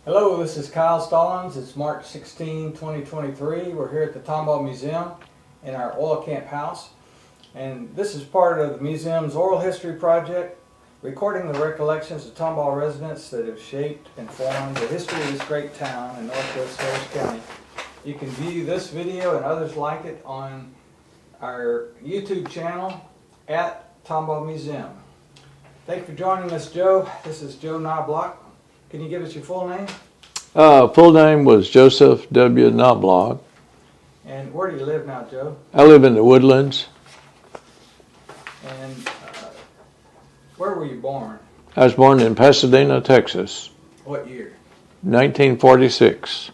Hello, this is Kyle Stallones. It's March 16, 2023. We're here at the Tomball Museum in our oil camp house. And this is part of the museum's oral history project, recording the recollections of Tomball residents that have shaped and formed the history of this great town in northwest Harris County. You can view this video and others like it on our YouTube channel at Tomball Museum. Thank you for joining us, Joe. This is Joe Knobloch. Can you give us your full name? Full name was Joseph W. Knobloch. And where do you live now, Joe? I live in the Woodlands. And where were you born? I was born in Pasadena, Texas, What year? 1946,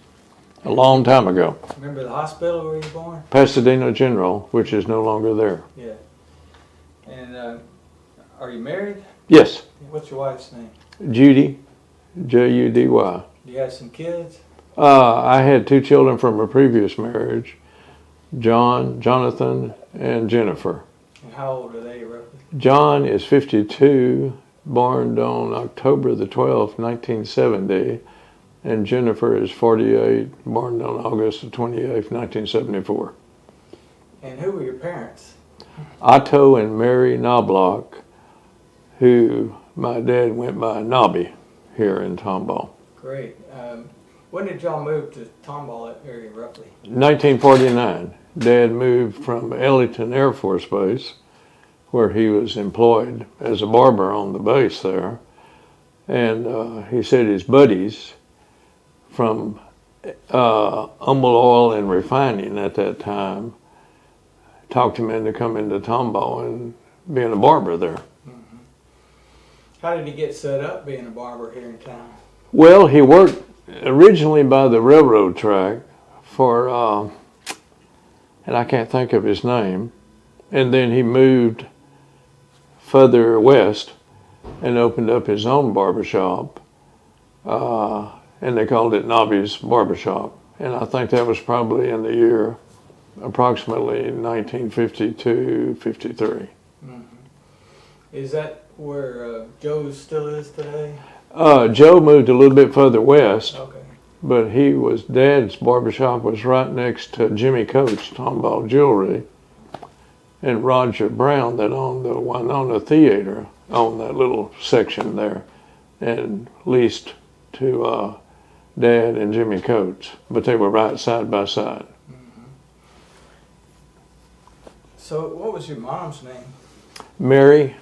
a long time ago. Remember the hospital where you were born? Pasadena General, which is no longer there. Yeah. And are you married? Yes, What's your wife's name? Judy, Judy. Do you have some kids? I had two children from a previous marriage, Jonathan, and Jennifer. And how old are they roughly? John is 52, born on October the 12th, 1970, and Jennifer is 48, born on August the 28th, 1974. And who were your parents? Otto and Mary Knobloch, who my dad went by Knobby here in Tomball. Great. When did y'all move to Tomball area roughly? 1949, Dad moved from Ellington Air Force Base, where he was employed as a barber on the base there. And he said his buddies from Tomball Oil and Refining at that time talked him into coming to Tomball and being a barber there. Mm-hmm. How did he get set up being a barber here in town? Well, he worked originally by the railroad track for, and I can't think of his name, and then he moved further west and opened up his own barbershop, and they called it Knobby's Barbershop. And I think that was probably in the year approximately 1952, 53. Mm-hmm. Is that where Joe still is today? Joe moved a little bit further west, Okay. but Dad's barbershop was right next to Jimmy Coates, Tomball Jewelry, and Roger Brown that owned the Winona Theater owned that little section there and leased to Dad and Jimmy Coates, but they were right side by side. Mm-hmm. So what was your mom's name? Mary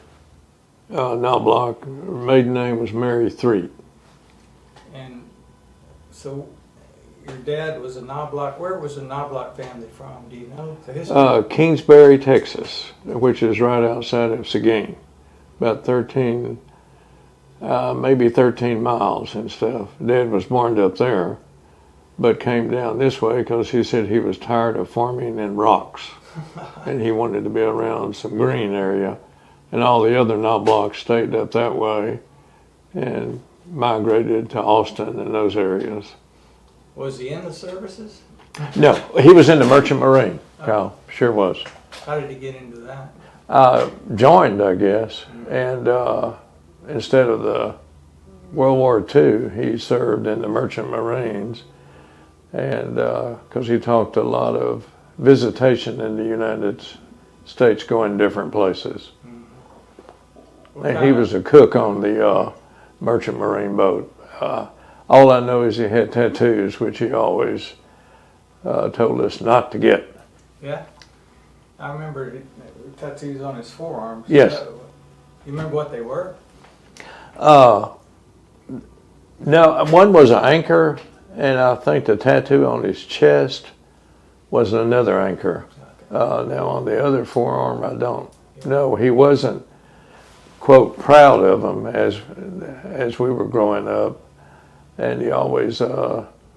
Knobloch, her maiden name was Mary Threet. And so your dad was a Knobloch. Where was the Knobloch family from? Do you know the history? Kingsbury, Texas, which is right outside of Seguin, about 13, maybe 13 miles and stuff. Dad was born up there, but came down this way because he said he was tired of farming in rocks, and he wanted to be around some green area. And all the other Knoblochs stayed up that way and migrated to Austin and those areas. Was he in the services? No, he was in the Merchant Marine, Kyle, sure was. How did he get into that? Joined, I guess, and instead of the World War II, he served in the Merchant Marines, and because he talked a lot of visitation in the United States, going different places. And he was a cook on the Merchant Marine boat. All I know is he had tattoos, which he always told us not to get. Yeah? I remember tattoos on his forearms. Yes. You remember what they were? No, one was an anchor, and I think the tattoo on his chest was another anchor. Now on the other forearm, I don't know. He wasn't, quote, proud of them as we were growing up, and he always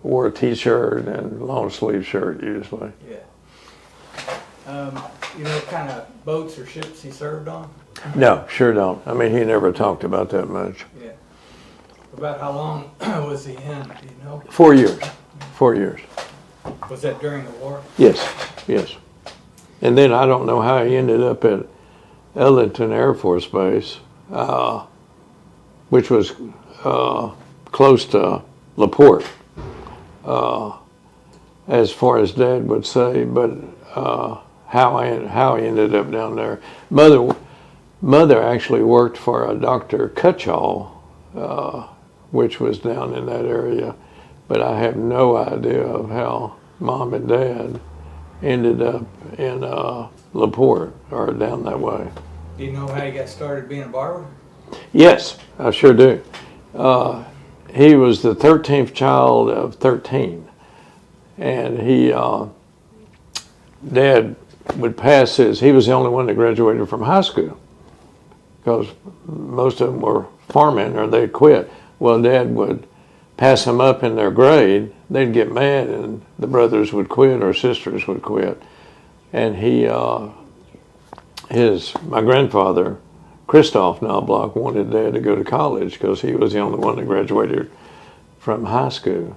wore a t-shirt and long sleeve shirt usually. Yeah. You know what kind of boats or ships he served on? No, sure don't. I mean, he never talked about that much. Yeah. About how long was he in? Do you know? 4 years. 4 years. Was that during the war? Yes, yes. And then I don't know how he ended up at Ellington Air Force Base, which was close to LaPorte, as far as Dad would say, but how he ended up down there. Mother actually worked for a Dr. Cutchall, which was down in that area, but I have no idea of how Mom and Dad ended up in LaPorte or down that way. Do you know how you got started being a barber? Yes, I sure do. He was the 13th child of 13, and Dad would pass he was the only one that graduated from high school, because most of them were farming or they'd quit. Well, Dad would pass them up in their grade. They'd get mad and the brothers would quit or sisters would quit. And my grandfather, Christoph Knobloch, wanted Dad to go to college because he was the only one that graduated from high school.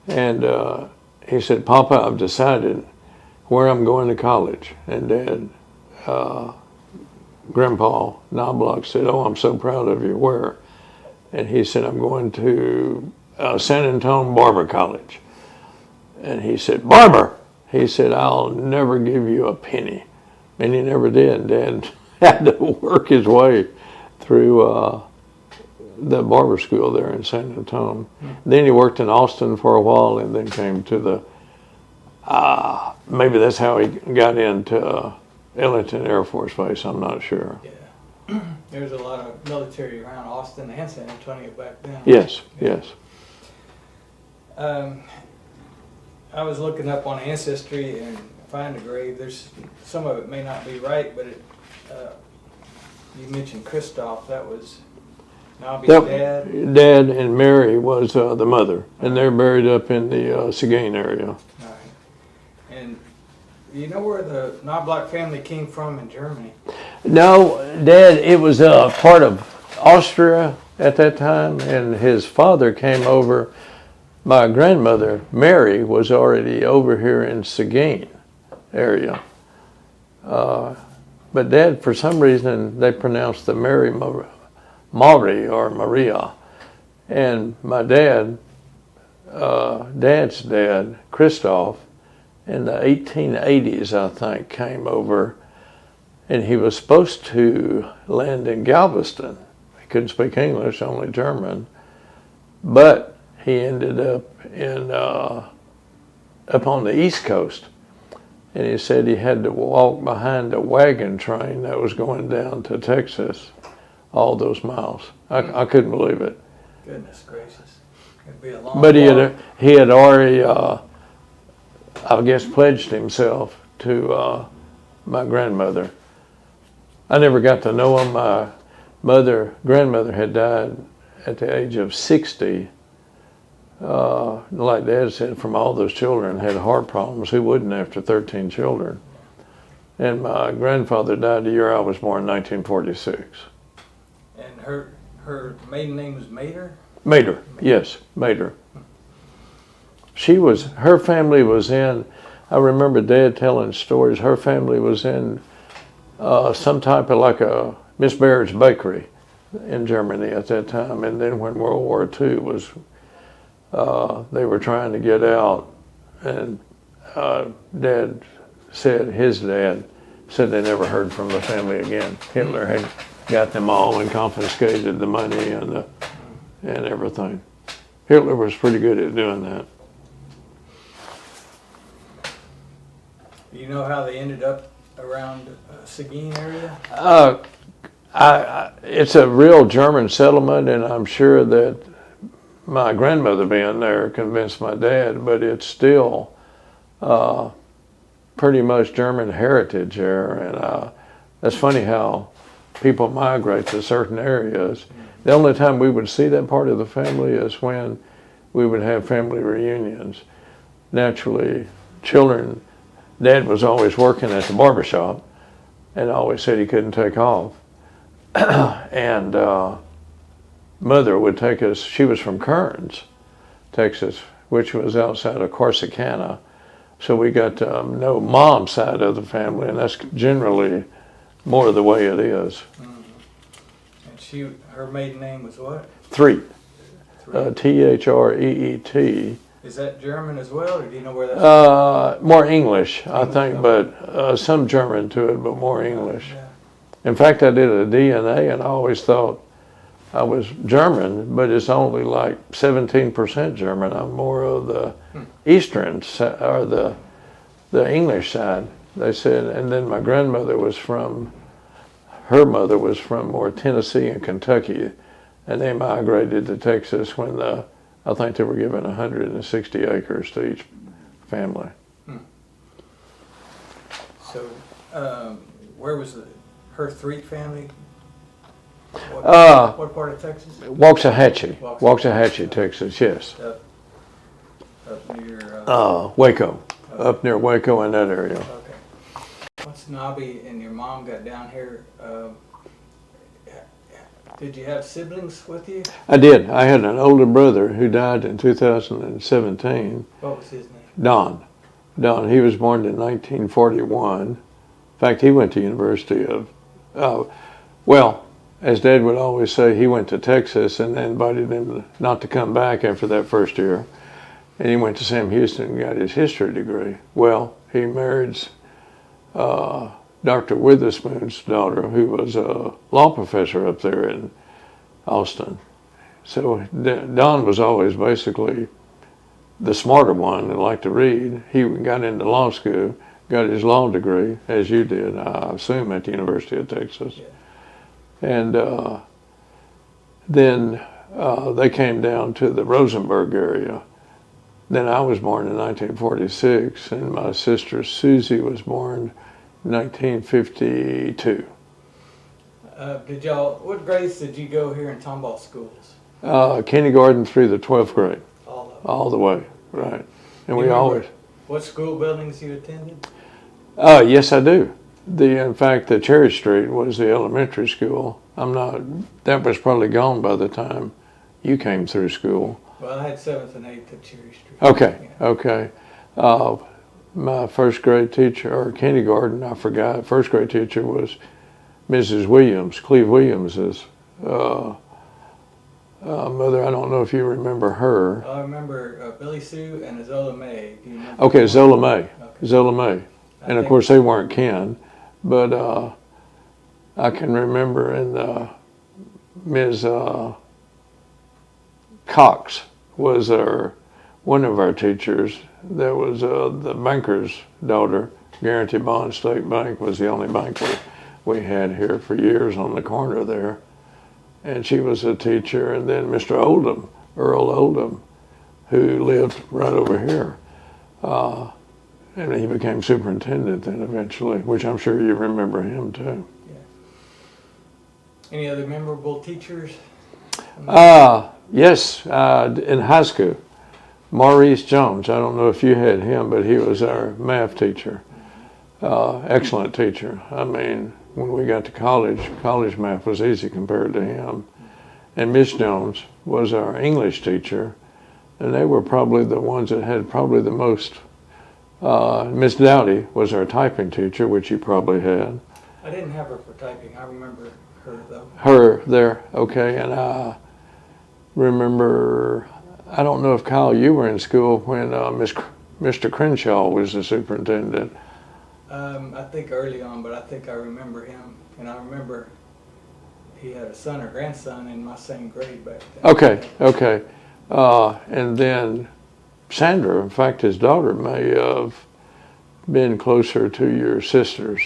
And he said, Papa, I've decided where I'm going to college. And Dad, Grandpa Knobloch said, oh, I'm so proud of you. Where? And he said, I'm going to San Antonio Barber College. And he said, Barber? He said, I'll never give you a penny. And he never did. Dad had to work his way through the barber school there in San Antonio. Then he worked in Austin for a while and then came to maybe that's how he got into Ellington Air Force Base, I'm not sure. Yeah. There's a lot of military around Austin and San Antonio back then. Yes, yes. I was looking up on Ancestry and find a grave. There's some of it may not be right, but you mentioned Christoph. That was Knobby's dad. Dad and Mary was the mother, and they're buried up in the Seguin area. All right. And you know where the Knobloch family came from in Germany? No, Dad, it was part of Austria at that time, and his father came over. My grandmother, Mary, was already over here in Seguin area. But Dad, for some reason, they pronounced the Mary or Maria. And my Dad's dad, Christoph, in the 1880s, I think, came over, and he was supposed to land in Galveston. He couldn't speak English, only German. But he ended up up on the East Coast, and he said he had to walk behind a wagon train that was going down to Texas, all those miles. I couldn't believe it. Goodness gracious! It'd be a long But walk. he had already, I guess, pledged himself to my grandmother. I never got to know him. My grandmother had died at the age of 60. Like Dad said, from all those children, had heart problems. Who wouldn't after 13 children? And my grandfather died the year I was born, 1946. And her maiden name was Mater? Mater, yes, Mater. Her family was in, I remember Dad telling stories, her family was in some type of like a Miss Baird's bakery in Germany at that time. And then when World War II was, they were trying to get out, and his dad said they never heard from the family again. Hitler had got them all and confiscated the money and everything. Hitler was pretty good at doing that. You know how they ended up around Seguin area? It's a real German settlement, and I'm sure that my grandmother being there convinced my dad, but it's still pretty much German heritage there. And that's funny how people migrate to certain areas. The only time we would see that part of the family is when we would have family reunions. Naturally, Dad was always working at the barber shop and always said he couldn't take off. And Mother would take us, she was from Kearns, Texas, which was outside of Corsicana. So we got to know Mom's side of the family, and that's generally more the way it is. Mm-hmm. And her maiden name was what? Three. Threet. Is that German as well, or do you know where that's More English, I think, but some German to it, but more English. Yeah. In fact, I did a DNA, and I always thought I was German, but it's only like 17% German. I'm more of the Eastern or the English side. They said, and then my grandmother was her mother was from more Tennessee and Kentucky, and they migrated to Texas when I think they were given 160 acres to each family. So, where was her Threet family? What part of Texas? Waxahachie, Texas, yes. Up near... Waco, up near Waco in that area. Okay. Once Knobby and your mom got down here, did you have siblings with you? I did. I had an older brother who died in 2017. What was his name? Don. He was born in 1941. In fact, he went to University of... well, as Dad would always say, he went to Texas and they invited him not to come back after that first year. And he went to Sam Houston and got his history degree. Well, he married Dr. Witherspoon's daughter, who was a law professor up there in Austin. So Don was always basically the smarter one and liked to read. He got into law school, got his law degree, as you did, I assume, at the University of Texas. Yeah. And then they came down to the Rosenberg area. Then I was born in 1946, and my sister Susie was born in 1952. What grades did you go here in Tomball schools? Kindergarten through the 12th grade. All of them. All the way, right. And we remember always... What school buildings you attended? Yes, I do. In fact, the Cherry Street was the elementary school. That was probably gone by the time you came through school. Well, I had 7th and 8th at Cherry Street. Okay, Yeah. okay. My first grade teacher, or kindergarten, I forgot, first grade teacher was Mrs. Williams, Cleve Williams's mother. I don't know if you remember her. I remember Billy Sue and Zola May. Do you remember? Okay, Zola May. Okay. Zola May. And of course they weren't kin, but I can remember Ms. Cox was one of our teachers. That was the banker's daughter. Guarantee Bond State Bank was the only bank we had here for years on the corner there. And she was a teacher. And then Mr. Oldham, Earl Oldham, who lived right over here. And he became superintendent then eventually, which I'm sure you remember him too. Yeah. Any other memorable teachers? Yes, in high school. Maurice Jones, I don't know if you had him, but he was our math teacher. Excellent teacher. I mean, when we got to college math was easy compared to him. And Miss Jones was our English teacher, and they were probably the ones that had probably the most. Miss Dowdy was our typing teacher, which you probably had. I didn't have her for typing. I remember her, though. Her there, okay. And I remember, I don't know if, Kyle, you were in school when Mr. Crenshaw was the superintendent. I think early on, but I think I remember him. And I remember he had a son or grandson in my same grade back then. Okay. And then Sandra, in fact, his daughter, may have been closer to your sisters.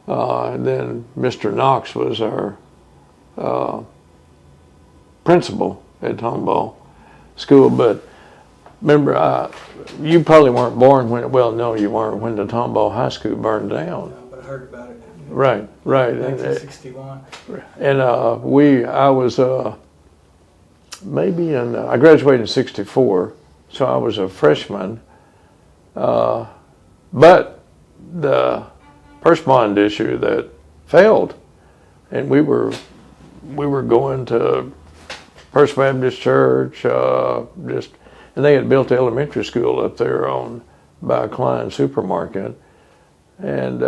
And then Mr. Knox was our principal at Tomball School. But remember, you probably weren't born when, well, no, you weren't when the Tomball High School burned down. No, but I heard about it. Right. 1961. And I was maybe I graduated in 64. So I was a freshman, but the purse bond issue that failed, and we were going to First Baptist Church, and they had built the elementary school up there by Klein Supermarket, and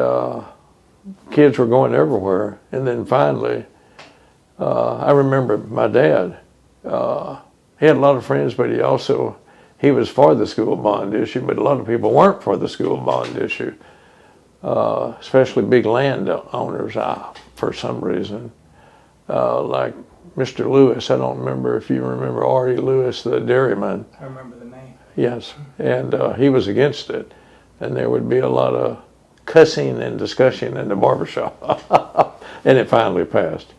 kids were going everywhere. And then finally, I remember my dad he had a lot of friends, but he was for the school bond issue, but a lot of people weren't for the school bond issue, especially big land owners, for some reason. Like Mr. Lewis, I don't remember if you remember R.E. Lewis, the dairyman. I remember the name. Yes, and he was against it, and there would be a lot of cussing and discussion in the barbershop, and it finally passed.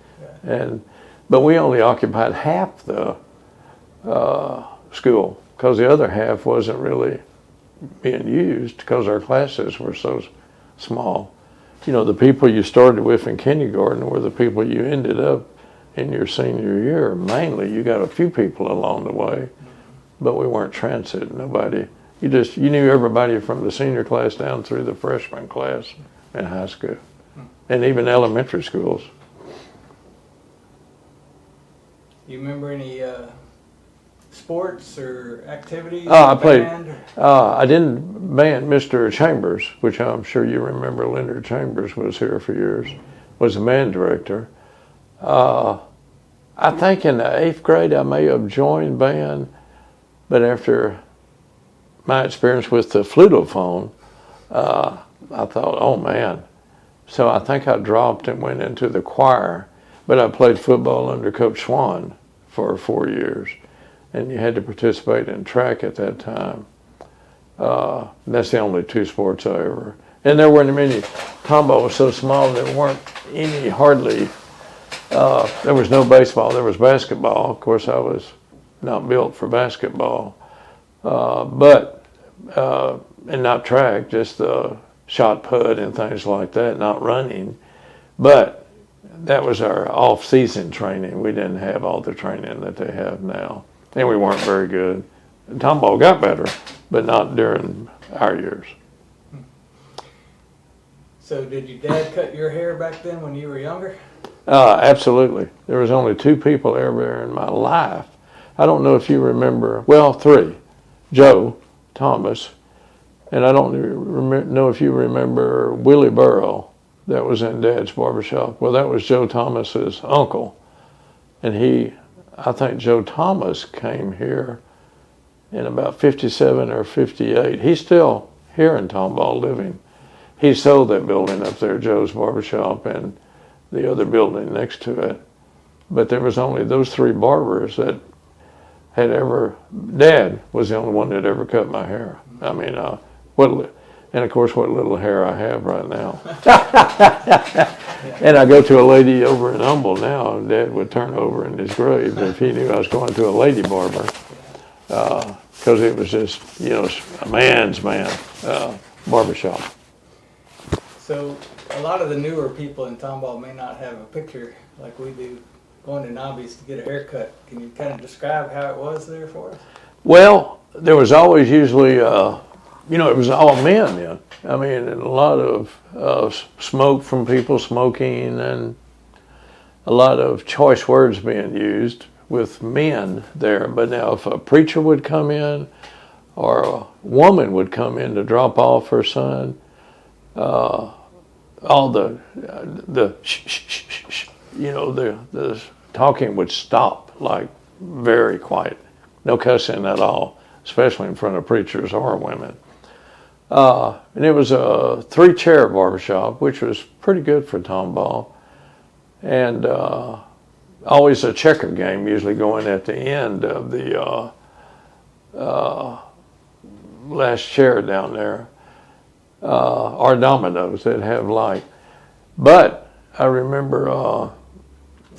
Yeah. But we only occupied half the school because the other half wasn't really being used because our classes were so small. You know, the people you started with in kindergarten were the people you ended up in your senior year. Mainly, you got a few people along the way, but we weren't transit. Nobody. You knew everybody from the senior class down through the freshman class in high school, and even elementary schools. You remember any sports or activities? I played. I didn't band. Mr. Chambers, which I'm sure you remember, Leonard Chambers was here for years, was the band director. I think in the 8th grade I may have joined band, but after my experience with the flutophone, I thought, oh man. So I think I dropped and went into the choir, but I played football under Coach Swan for 4 years, and you had to participate in track at that time. That's the only 2 sports I ever, and there weren't many. Tomball was so small there weren't any hardly, there was no baseball, there was basketball. Of course I was not built for basketball, and not track, just shot put and things like that, not running. But that was our off-season training. We didn't have all the training that they have now. And we weren't very good. Tomball got better, but not during our years. So did your dad cut your hair back then when you were younger? Absolutely. There was only 2 people ever in my life. I don't know if you remember, well, 3. Joe Thomas, and I don't know if you remember Willie Burrow that was in Dad's barbershop. Well, that was Joe Thomas's uncle, and I think Joe Thomas came here in about 57 or 58. He's still here in Tomball living. He sold that building up there, Joe's barbershop, and the other building next to it. But there was only those 3 barbers that had ever. Dad was the only one that ever cut my hair. I mean, and of course what little hair I have right now. And I go to a lady over in Humble now, and Dad would turn over in his grave if he knew I was going to a lady barber, because it was just, a man's man barbershop. So a lot of the newer people in Tomball may not have a picture like we do going to Knobby's to get a haircut. Can you kind of describe how it was there for us? Well, there was always usually, it was all men then. I mean, and a lot of smoke from people smoking, and a lot of choice words being used with men there. But now if a preacher would come in, or a woman would come in to drop off her son, all the the talking would stop, like very quiet. No cussing at all, especially in front of preachers or women. And it was a 3-chair barbershop, which was pretty good for Tomball. And always a checker game, usually going at the end of the last chair down there. Or dominoes that have light. But I remember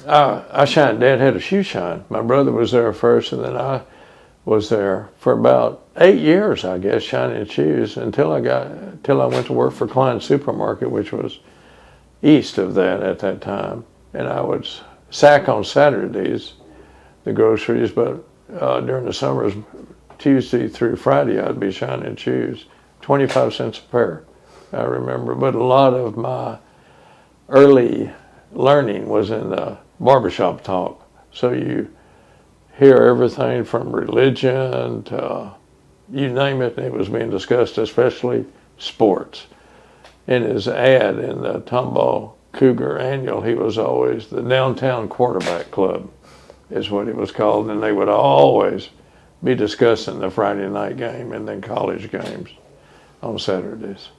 I shined. Dad had a shoe shine. My brother was there first, and then I was there for about 8 years, I guess, shining shoes until I went to work for Klein's Supermarket, which was east of that at that time. And I would sack on Saturdays the groceries, but during the summers, Tuesday through Friday, I'd be shining shoes. 25 cents a pair, I remember. But a lot of my early learning was in the barbershop talk. So you hear everything from religion to you name it, and it was being discussed, especially sports. In his ad in the Tomball Cougar Annual, he was always the downtown quarterback club. is what it was called, and they would always be discussing the Friday night game and then college games on Saturdays.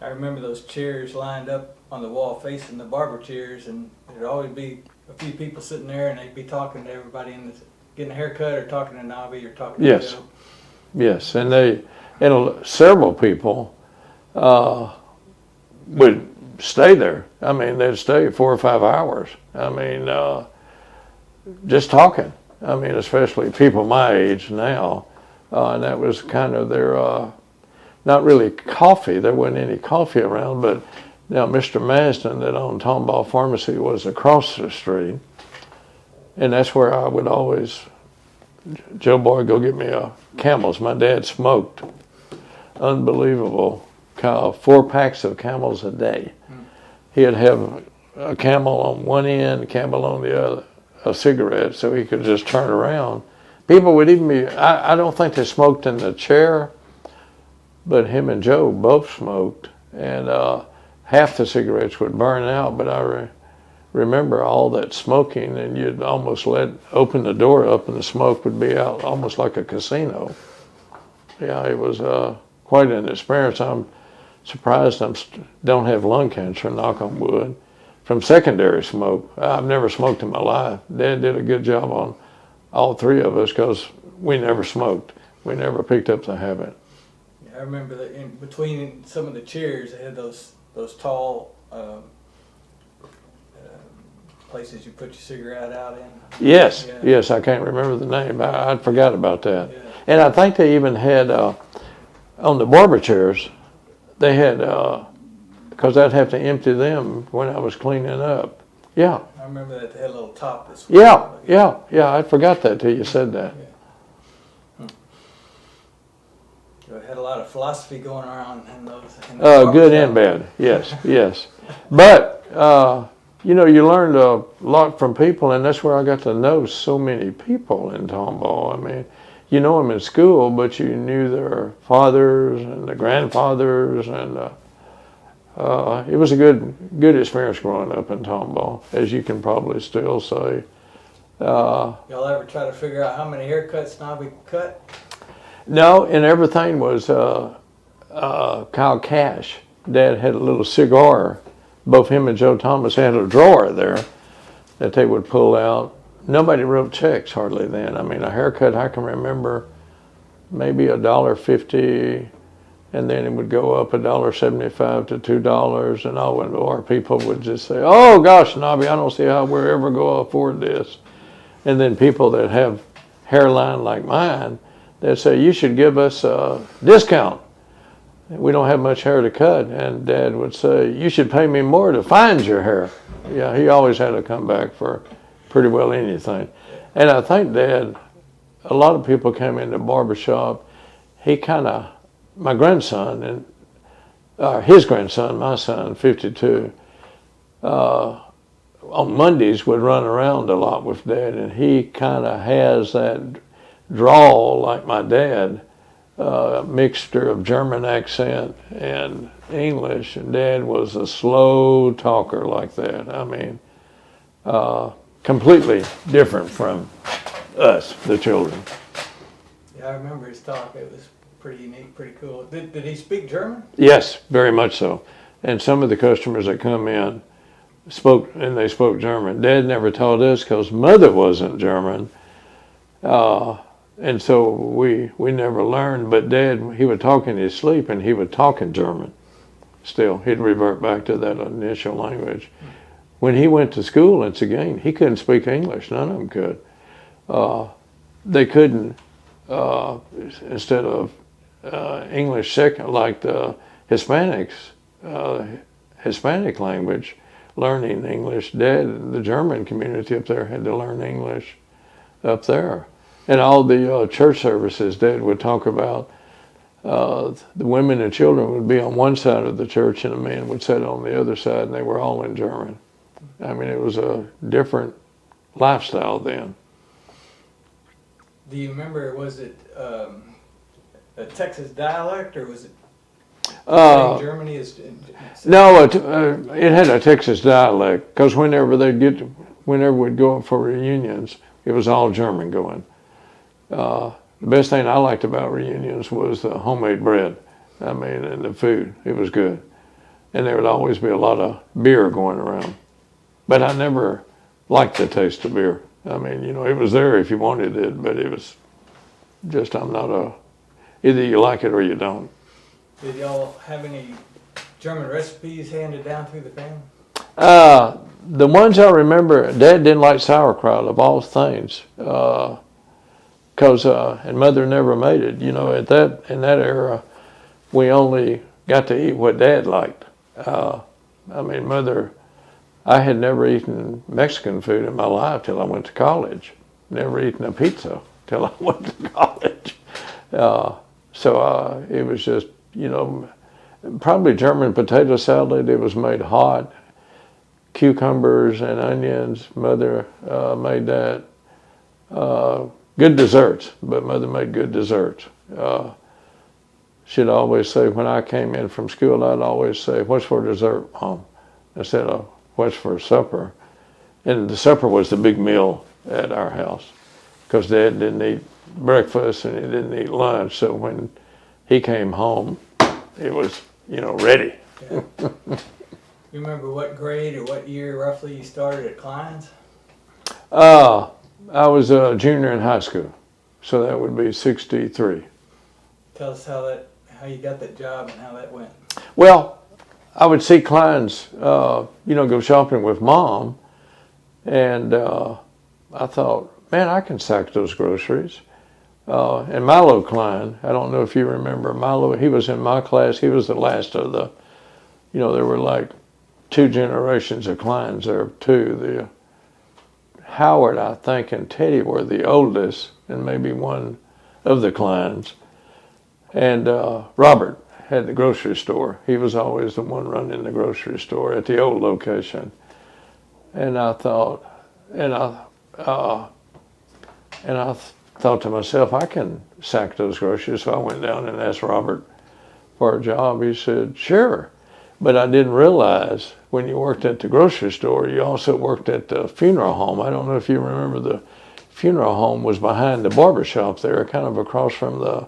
I remember those chairs lined up on the wall facing the barber chairs, and there'd always be a few people sitting there, and they'd be talking to everybody getting a haircut, or talking to Knobby, or talking to Yes. Joe. Yes, and several people would stay there. I mean, they'd stay 4 or 5 hours. I mean, just talking. I mean, especially people my age now, and that was kind of their, not really coffee. There wasn't any coffee around, but now Mr. Maston that owned Tomball Pharmacy was across the street, and that's where I would always, Joe boy, go get me a Camels. My dad smoked, unbelievable, 4 packs of Camels a day. He'd have a Camel on one end, a Camel on the other, a cigarette, so he could just turn around. People would even be, I don't think they smoked in the chair, but him and Joe both smoked, and half the cigarettes would burn out, but I remember all that smoking, and you'd almost open the door up and the smoke would be out almost like a casino. Yeah, it was quite an experience. I'm surprised I don't have lung cancer, knock on wood, from secondary smoke. I've never smoked in my life. Dad did a good job on all 3 of us because we never smoked. We never picked up the habit. Yeah, I remember that in between some of the chairs, they had those tall places you put your cigarette out in. Yes, Yeah. yes, I can't remember the name. I forgot about that. Yeah. And I think they even had, on the barber chairs, they had, because I'd have to empty them when I was cleaning up. Yeah, I remember that they had a little top this yeah, I forgot that till you said that. So it had a lot of philosophy going on in those. Good and bad, yes, yes. But, you learned a lot from people, and that's where I got to know so many people in Tomball. I mean, you know them in school, but you knew their fathers and their grandfathers, and it was a good experience growing up in Tomball, as you can probably still say. Y'all ever try to figure out how many haircuts Knobby cut? No, and everything was Kyle Cash. Dad had a little cigar. Both him and Joe Thomas had a drawer there that they would pull out. Nobody wrote checks hardly then. I mean, a haircut, I can remember maybe $1.50, and then it would go up $1.75 to $2, and all or people would just say, "Oh gosh, Knobby, I don't see how we're ever going to afford this." And then people that have hairline like mine, they'd say, "You should give us a discount. We don't have much hair to cut." And Dad would say, "You should pay me more to find your hair." Yeah, he always had to come back for pretty well anything. And I think Dad, a lot of people came in the barbershop. He my grandson, and his grandson, my son, 52, on Mondays would run around a lot with Dad, and he kind of has that drawl like my dad, mixture of German accent and English, and Dad was a slow talker like that. I mean, completely different from us, the children. Yeah, I remember his talk. It was pretty unique, pretty cool. Did he speak German? Yes, very much so. And some of the customers that come in spoke German. Dad never taught us because Mother wasn't German. And so we never learned, but Dad, he would talk in his sleep, and he would talk in German. Still, he'd revert back to that initial language. When he went to school in Seguin, he couldn't speak English. None of them could. They couldn't, instead of English second, like the Hispanic language, learning English. Dad, the German community up there had to learn English up there. And all the church services, Dad would talk about the women and children would be on one side of the church and the men would sit on the other side, and they were all in German. I mean, it was a different lifestyle then. Do you remember, was it a Texas dialect, or was it Germany? No, it had a Texas dialect, because whenever we'd go up for reunions, It was all German going. The best thing I liked about reunions was the homemade bread. I mean, and the food. It was good. And there would always be a lot of beer going around. But I never liked the taste of beer. I mean, you know, it was there if you wanted it, but it was just, I'm not a, either you like it or you don't. Did y'all have any German recipes handed down through the family? The ones I remember, Dad didn't like sauerkraut of all things. And Mother never made it. You know, in that era, we only got to eat what Dad liked. I mean, Mother, I had never eaten Mexican food in my life till I went to college. Never eaten a pizza till I went to college. So it was just, you know, probably German potato salad. It was made hot. Cucumbers and onions. Mother made that. Good desserts, but Mother made good desserts. She'd always say, when I came in from school, I'd always say, "What's for dessert, Mom?" Instead of, "What's for supper?" And the supper was the big meal at our house, because Dad didn't eat breakfast and he didn't eat lunch. So when he came home, it was, you know, ready. Yeah. You remember what grade or what year roughly you started at Klein's? I was a junior in high school, so that would be 63. Tell us how you got that job and how that went. Well, I would see Klein's, you know, go shopping with Mom, and I thought, man, I can sack those groceries. And Milo Klein, I don't know if you remember Milo, he was in my class. He was the last of the, you know, there were like 2 generations of Kleins there too. The Howard, I think, and Teddy were the oldest, and maybe one of the Kleins. And Robert had the grocery store. He was always the one running the grocery store at the old location. And I thought, thought to myself, I can sack those groceries. So I went down and asked Robert for a job. He said, sure. But I didn't realize when you worked at the grocery store, you also worked at the funeral home. I don't know if you remember, the funeral home was behind the barber shop there, kind of across from the,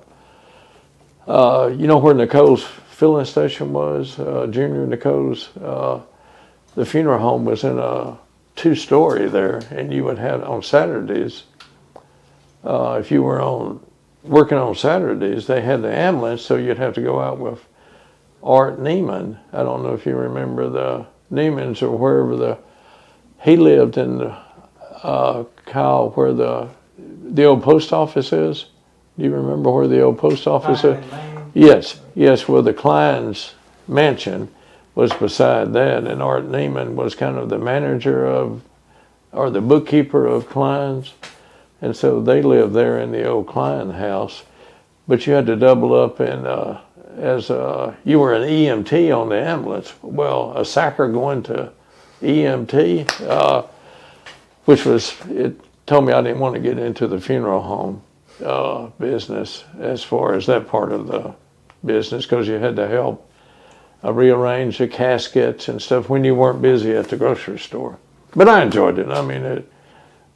you know where Nicole's filling station was, Junior Nicole's. The funeral home was in a 2-story there, and you would have on Saturdays, if you were working on Saturdays, they had the ambulance, so you'd have to go out with Art Neiman. I don't know if you remember the Neimans or wherever he lived in Kyle, where the old post office is. Do you remember where the old post office is? Yes, where the Klein's mansion was beside that, and Art Neiman was kind of the manager of, or the bookkeeper of Klein's. And so they lived there in the old Klein house, but you had to double up and as you were an EMT on the ambulance. Well, a sacker going to EMT, which was, it told me I didn't want to get into the funeral home business as far as that part of the business, because you had to help rearrange the caskets and stuff when you weren't busy at the grocery store. But I enjoyed it. I mean, it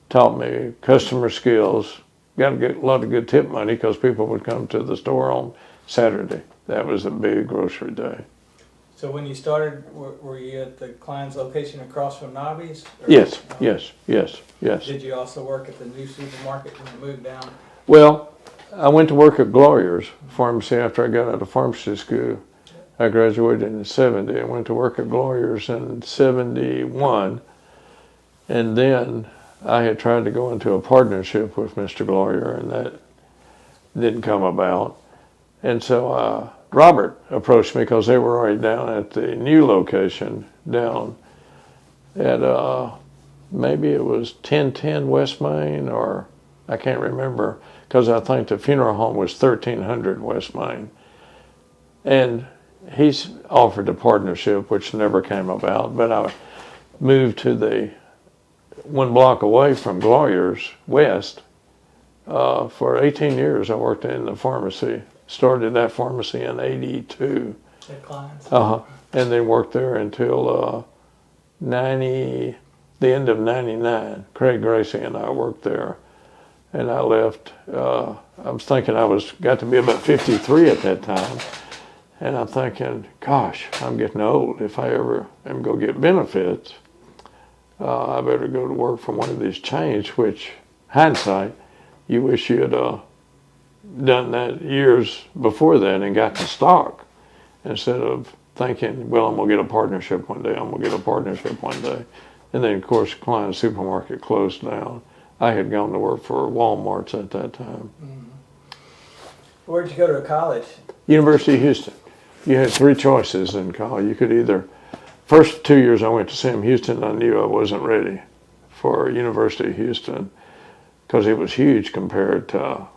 taught me customer skills. Got to get a lot of good tip money because people would come to the store on Saturday. That was a big grocery day. So when you started, were you at the Klein's location across from Knobby's? Yes. Did you also work at the new supermarket when you moved down? Well, I went to work at Gloria's Pharmacy after I got out of pharmacy school. I graduated in '70. I went to work at Gloria's in '71. And then I had tried to go into a partnership with Mr. Gloria, and that didn't come about. And so Robert approached me because they were already down at the new location down at maybe it was 1010 West Main, or I can't remember, because I think the funeral home was 1300 West Main. And he's offered a partnership, which never came about, but I moved to the 1 block away from Gloria's West. For 18 years I worked in the pharmacy. Started that pharmacy in '82. At Klein's? And then worked there until 93. the end of '99. Craig Gracie and I worked there, and I left. I was thinking got to be about 53 at that time, and I'm thinking, gosh, I'm getting old. If I ever am going to get benefits, I better go to work for one of these chains, which, hindsight, you wish you had done that years before that and got the stock instead of thinking, well, I'm going to get a partnership one day, I'm going to get a partnership one day. And then, of course, Klein Supermarket closed down. I had gone to work for Walmart's at that time. Mm-hmm. Where'd you go to college? University of Houston. You had three choices in college. You could either, first 2 years I went to Sam Houston, I knew I wasn't ready for University of Houston because it was huge compared to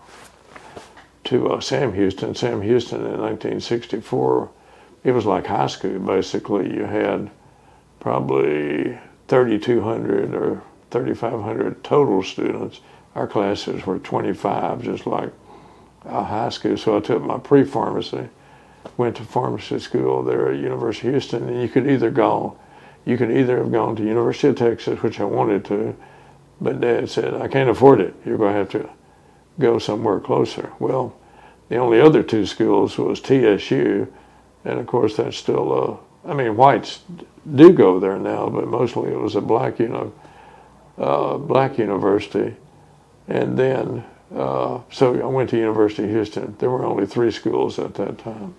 Sam Houston. Sam Houston in 1964, it was like high school, basically. You had probably 3,200 or 3,500 total students. Our classes were 25, just like high school. So I took my pre-pharmacy, went to pharmacy school there at University of Houston, and you could either have gone to University of Texas, which I wanted to, but Dad said, I can't afford it. You're going to have to go somewhere closer. Well, the only other two schools was TSU, and of course that's still, whites do go there now, but mostly it was a black university. And then, so I went to University of Houston. There were only three schools at that time.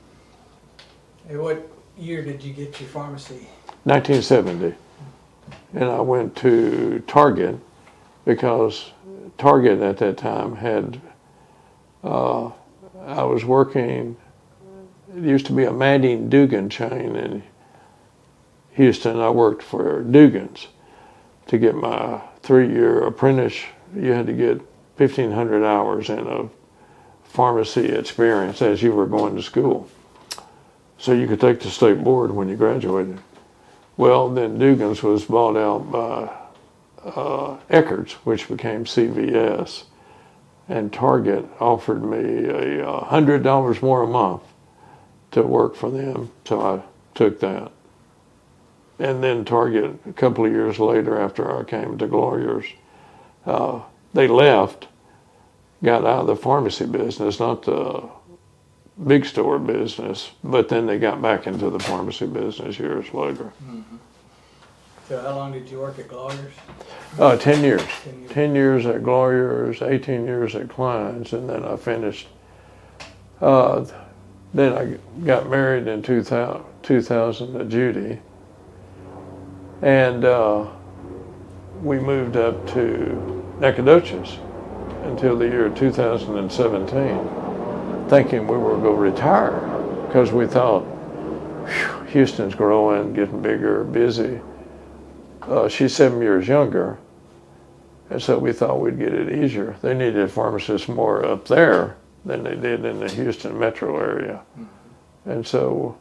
Hey, what year did you get your pharmacy? 1970. And I went to Target because Target at that time had, I was working, it used to be a Manning Dugan chain in Houston. I worked for Dugan's. To get my 3-year apprentice, you had to get 1,500 hours in a pharmacy experience as you were going to school. So you could take the state board when you graduated. Well, then Dugan's was bought out by Eckerd's, which became CVS. And Target offered me $100 more a month to work for them, so I took that. And then Target, a couple of years later, after I came to Gloria's, they left, got out of the pharmacy business, not the big store business, but then they got back into the pharmacy business years later. Mm-hmm. So how long did you work at Gloria's? 10 years. 10 years at Gloria's, 18 years at Klein's, and then I finished. Then I got married in 2000 to Judy. And we moved up to Nacogdoches until the year 2017, thinking we were going to retire because we thought, Houston's growing, getting bigger, busy. She's 7 years younger, and so we thought we'd get it easier. They needed pharmacists more up there than they did in the Houston metro area. Mm-hmm. And so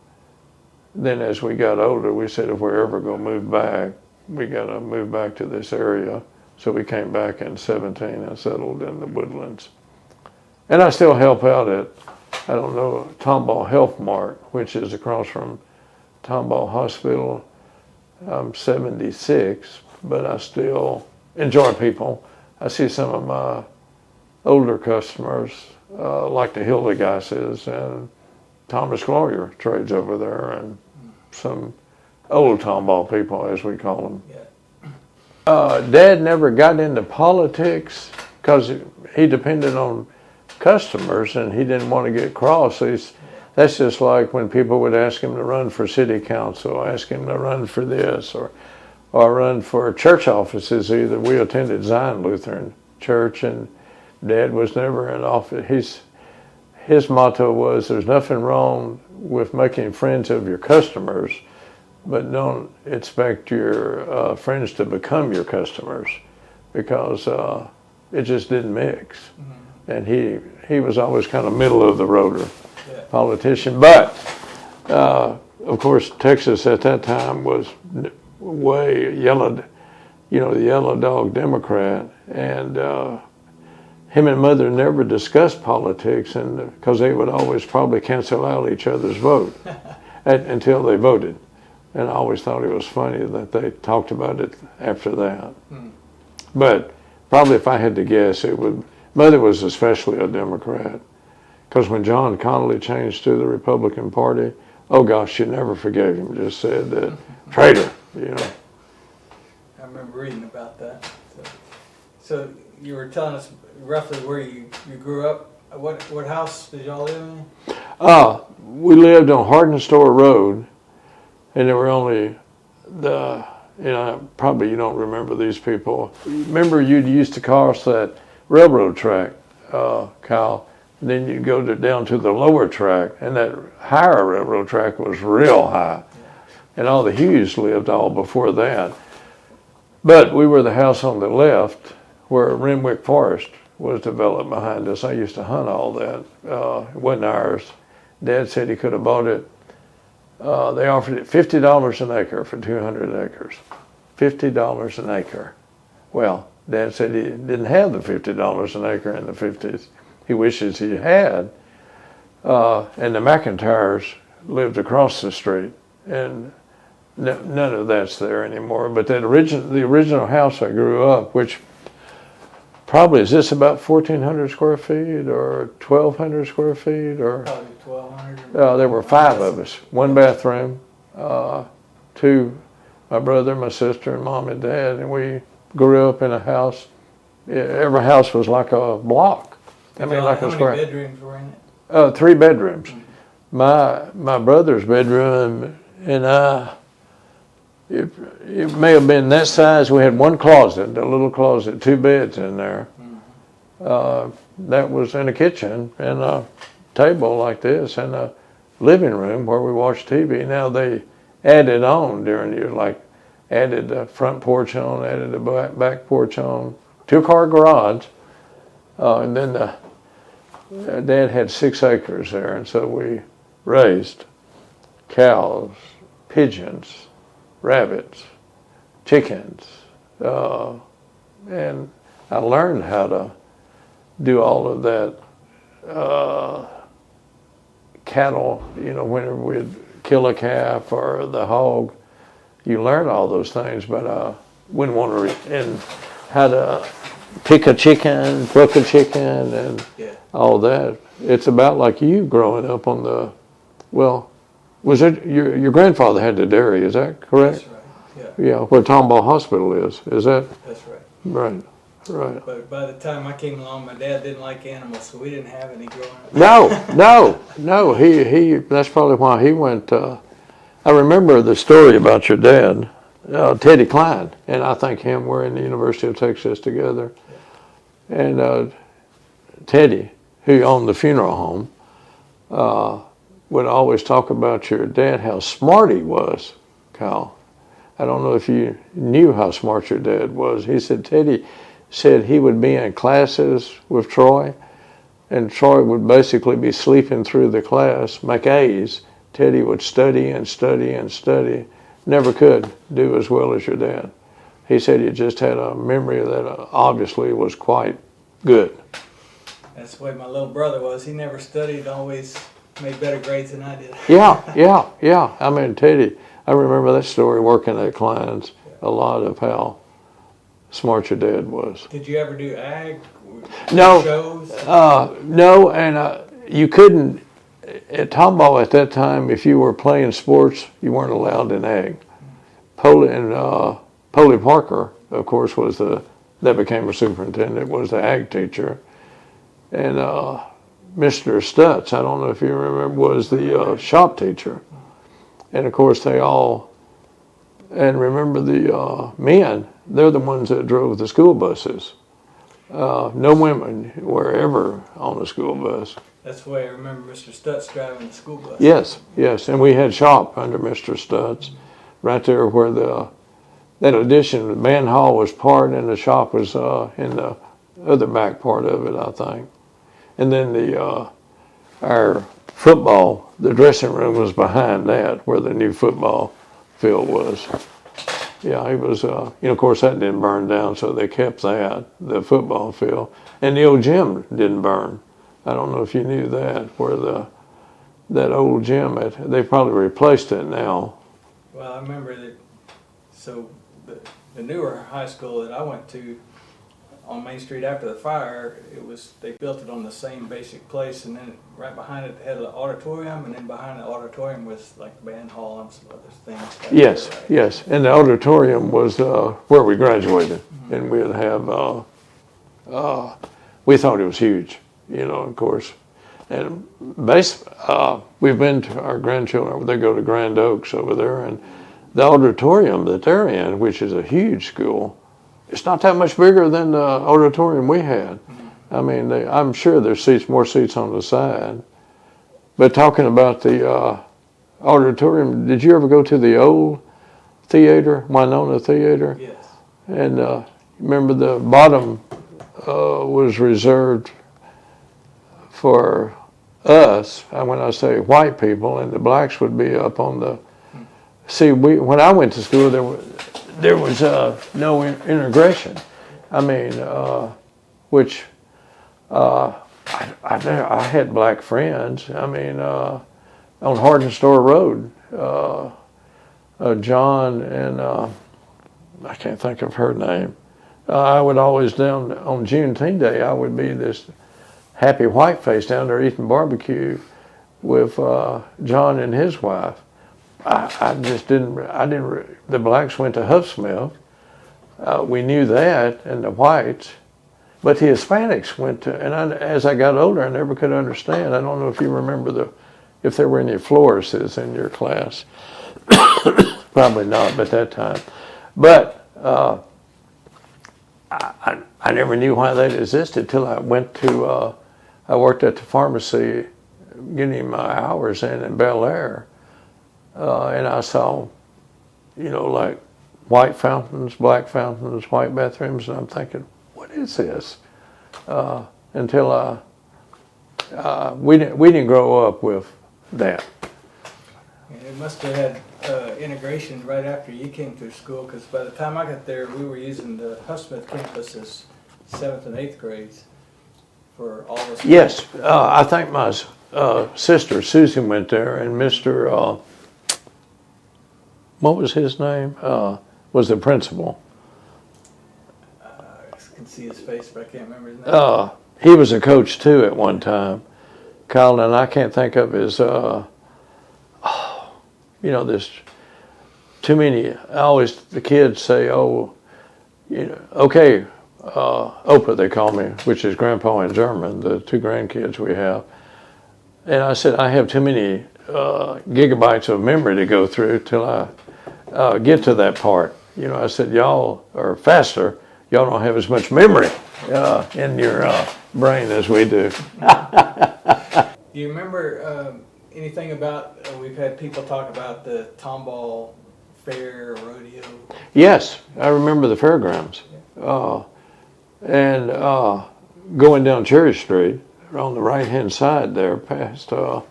then as we got older, we said if we're ever going to move back, we got to move back to this area. So we came back in 17 and settled in the Woodlands. And I still help out at, Tomball Health Mart, which is across from Tomball Hospital. I'm 76, but I still enjoy people. I see some of my older customers, like the Hildegeises, and Thomas Gloria trades over there, and some old Tomball people, as we call them. Yeah. Dad never got into politics because he depended on customers, and he didn't want to get cross. That's just like when people would ask him to run for city council, ask him to run for this, or run for church offices. Either we attended Zion Lutheran Church, and Dad was never in office. His motto was, there's nothing wrong with making friends of your customers, but don't expect your friends to become your customers, because it just didn't mix. Mm-hmm. And he was always kind of middle of the road politician. But, of course, Texas at that time was way yellow, the yellow dog Democrat, and him and Mother never discussed politics, and because they would always probably cancel out each other's vote until they voted. And I always thought it was funny that they talked about it after that. Mm. But probably if I had to guess, Mother was especially a Democrat. Because when John Connally changed to the Republican Party, oh gosh, she never forgave him. Just said that, traitor, you know. I remember reading about that. So you were telling us roughly where you grew up. What house did y'all live in? We lived on Hardin Store Road, and there were only probably you don't remember these people. Remember you used to cross that railroad track, Kyle, and then you'd go down to the lower track, and that higher railroad track was real high. Yeah. And all the Hughes lived all before that. But we were the house on the left where Renwick Forest was developed behind us. I used to hunt all that. It wasn't ours. Dad said he could have bought it. They offered it $50 an acre for 200 acres. $50 an acre. Well, Dad said he didn't have the $50 an acre in the 50s. He wishes he had. And the McIntyres lived across the street. And none of that's there anymore. But the original house I grew up, which probably, is this about 1,400 square feet or 1,200 square feet? Or probably 1,200. There were 5 of us. 1 bathroom, 2, my brother, my sister, and Mom and Dad. And we grew up in a house. Every house was like a block. Like a square. How many bedrooms were in it? 3 bedrooms. Mm-hmm. My brother's bedroom and it may have been that size. We had 1 closet, a little closet, 2 beds in there. Mm-hmm. That was in a kitchen and a table like this and a living room where we watched TV. Now they added on during the year, like added the front porch on, added the back porch on, 2-car garage, and then Dad had 6 acres there, and so we raised cows, pigeons, rabbits, chickens, and I learned how to do all of that. Cattle, whenever we'd kill a calf or the hog, you learn all those things, but wouldn't want to, and how to pick a chicken, pluck a chicken, and all that. It's about like you growing up on the, was it your grandfather had the dairy? Is that correct? That's right. Yeah. Where Tomball Hospital is. Is that? That's right. Right. Right. But by the time I came along, my dad didn't like animals, so we didn't have any growing up. No. He. That's probably why he went. I remember the story about your dad, Teddy Klein, and I think him were in the University of Texas together, and Teddy, who owned the funeral home, would always talk about your dad, how smart he was, Kyle. I don't know if you knew how smart your dad was. He said Teddy said he would be in classes with Troy, and Troy would basically be sleeping through the class, make A's. Teddy would study and study and study. Never could do as well as your dad. He said he just had a memory that obviously was quite good. That's the way my little brother was. He never studied, always made better grades than I did. Yeah. I mean, Teddy, I remember that story working at Klein's, a lot of how smart your dad was. Did you ever do ag? No. Shows? No, and you couldn't, at Tomball at that time, if you were playing sports, you weren't allowed in ag. Polly Parker, of course, that became a superintendent, was the ag teacher. And Mr. Stutz, I don't know if you remember, was the shop teacher. And of course and remember the men, they're the ones that drove the school buses. No women were ever on a school bus. That's the way I remember Mr. Stutz driving the school bus. Yes, and we had shop under Mr. Stutz, right there where that addition, the band hall was part and the shop was in the other back part of it, I think. And then our football, the dressing room was behind that, where the new football field was. Yeah, it was, of course that didn't burn down, so they kept that, the football field. And the old gym didn't burn. I don't know if you knew that, where that old gym, they probably replaced it now. Well, I remember that. So the newer high school that I went to on Main Street after the fire, they built it on the same basic place, and then right behind it they had an auditorium, and then behind the auditorium was like the band hall and some other things. Yes, right? yes. And the auditorium was where we graduated, and we'd have. We thought it was huge, of course. And we've been to our grandchildren. They go to Grand Oaks over there, and the auditorium that they're in, which is a huge school, it's not that much bigger than the auditorium we had. I mean, I'm sure there's more seats on the side. But talking about the auditorium, did you ever go to the old theater, Winona Theater? Yes. And remember the bottom was reserved for us, when I say white people, and the blacks would be up on the. See, when I went to school, there was no integration. I mean, which I had black friends. I mean, on Hardin Store Road, John and I can't think of her name. I would always down on Juneteenth Day. I would be this happy white face down there eating barbecue with John and his wife. I just didn't. The blacks went to Huffsmith. We knew that, and the whites, but the Hispanics went to. And as I got older, I never could understand. I don't know if you remember if there were any Florists in your class. Probably not, at that time. But I never knew why that existed till I went to. I worked at the pharmacy, getting my hours in Bel Air. And I saw, like white fountains, black fountains, white bathrooms, and I'm thinking, what is this? Until we didn't grow up with that. And it must have had integration right after you came to school, because by the time I got there, we were using the Huffsmith campus as 7th and 8th grades for all this. Yes, I think my sister Susan went there, and Mr. What was his name? Was the principal. I can see his face, but I can't remember his name. He was a coach too at one time. Kyle, and I can't think of his. There's too many. The kids say, okay, Opa they call me, which is Grandpa in German, the two grandkids we have. And I said, I have too many gigabytes of memory to go through till I get to that part. I said, y'all are faster. Y'all don't have as much memory in your brain as we do. Do you remember anything about, we've had people talk about the Tomball fair rodeo? Yes, I remember the fairgrounds. And going down Cherry Street, on the right-hand side there, past, I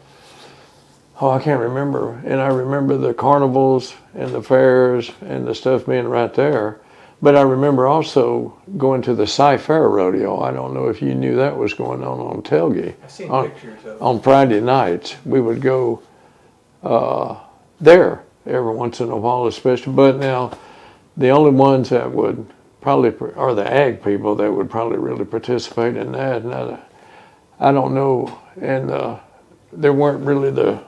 can't remember. And I remember the carnivals and the fairs and the stuff being right there. But I remember also going to the Cy-Fair rodeo. I don't know if you knew that was going on Telge. I've seen pictures of it. On Friday nights, we would go there every once in a while, especially. But now, the only ones that would probably are the ag people that would probably really participate in that. And I don't know. And there weren't really the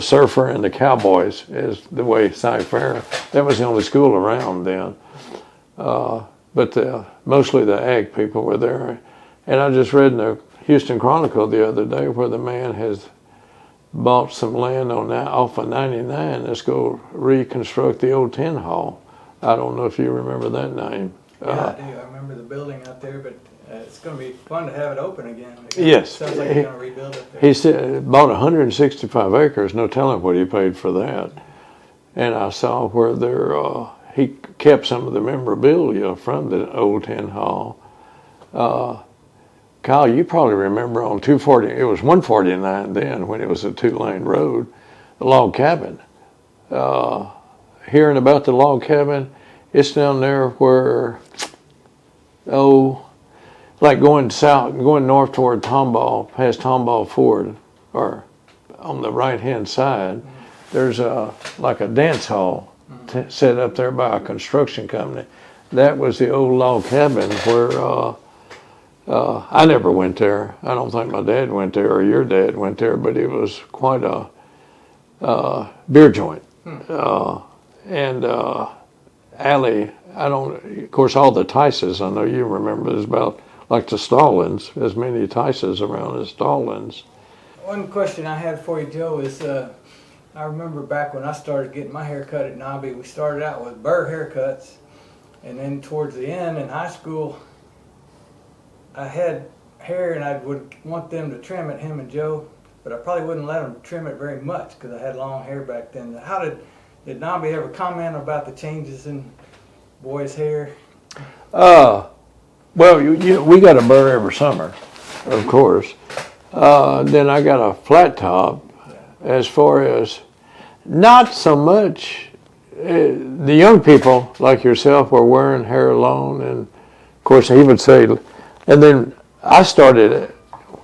surfer and the cowboys as the way Cy-Fair. That was the only school around then. But mostly the ag people were there. And I just read in the Houston Chronicle the other day where the man has bought some land off of 99. Let's go reconstruct the old tin hall. I don't know if you remember that name. Yeah, I do. I remember the building out there, but it's going to be fun to have it open again. Yes. Sounds like you're going to rebuild it there. He said bought 165 acres, no telling what he paid for that. And I saw where he kept some of the memorabilia from the old tin hall. Kyle, you probably remember on 240, it was 149 then when it was a 2-lane road, the log cabin. Hearing about the log cabin, it's down there where, like going north toward Tomball, past Tomball Ford, or on the right-hand side. there's like a dance hall set up there by a construction company. That was the old log cabin where I never went there. I don't think my dad went there or your dad went there, but it was quite a beer joint. And alley, of course, all the Tices, I know you remember, there's about like the Stallones, as many Tices around as Stallones. One question I had for you, Joe, is I remember back when I started getting my hair cut at Knobby, we started out with burr haircuts, and then towards the end in high school, I had hair and I would want them to trim it, him and Joe, but I probably wouldn't let them trim it very much because I had long hair back then. How did Knobby ever comment about the changes in boys' hair? Well, we got a burr every summer, of course. Then I got a flat top. As far as not so much, the young people like yourself were wearing hair long, and of course he would say, and then I started,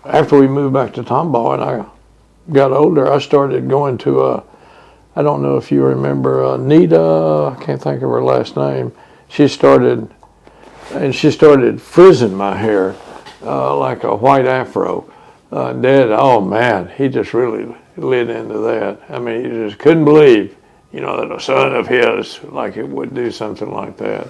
after we moved back to Tomball and I got older, I started going to I don't know if you remember Nita, I can't think of her last name. She started frizzing my hair like a white afro. Dad, oh man, he just really lit into that. I mean, he just couldn't believe, that a son of his, like it would do something like that.